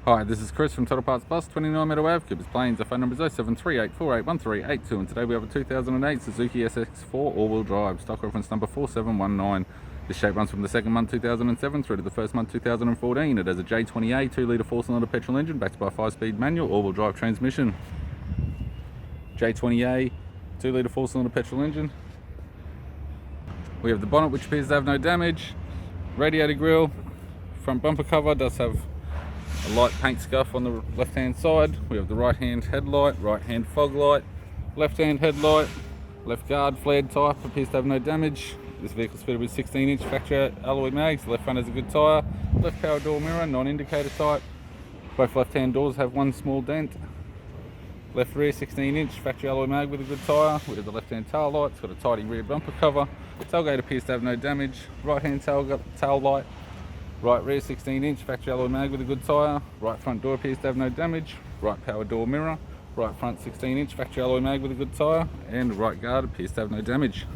Hi, this is Chris from Total Parts Plus, 29 Meadow Ave, Cooper's Plains. Our phone number is 0738481382, and today we have a 2008 Suzuki SX4 all-wheel drive, stock reference number 4719. This shape runs from the second month 2007 through to the first month 2014. It has a J20A 2-litre 4-cylinder petrol engine backed by a 5-speed manual all-wheel drive transmission. J20A 2-litre 4-cylinder petrol engine. We have the bonnet, which appears to have no damage. Radiator grille. Front bumper cover does have a light paint scuff on the left hand side. We have the right hand headlight, right hand fog light, left hand headlight, left guard flared type appears to have no damage. This vehicle is fitted with 16-inch factory alloy mags. Left front has a good tyre, left power door mirror, non-indicator type. Both left hand doors have one small dent. Left rear 16-inch factory alloy mag with a good tyre. We have the left hand tail light, it's got a tidy rear bumper cover. Tailgate appears to have no damage. Right hand tail light. Right rear 16-inch factory alloy mag with a good tyre. Right front door appears to have no damage. Right power door mirror. Right front 16-inch factory alloy mag with a good tyre. And right guard appears to have no damage.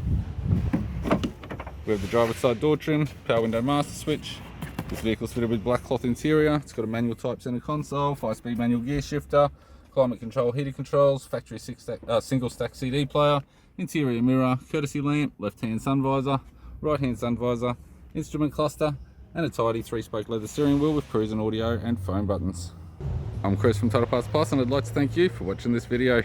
We have the driver's side door trim, power window master switch. This vehicle is fitted with black cloth interior. It's got a manual type center console, 5-speed manual gear shifter, climate control heater controls, factory single stack CD player, interior mirror, courtesy lamp, left hand sun visor, right hand sun visor, instrument cluster, and a tidy 3-spoke leather steering wheel with cruise and audio and phone buttons. I'm Chris from Total Parts Plus, and I'd like to thank you for watching this video.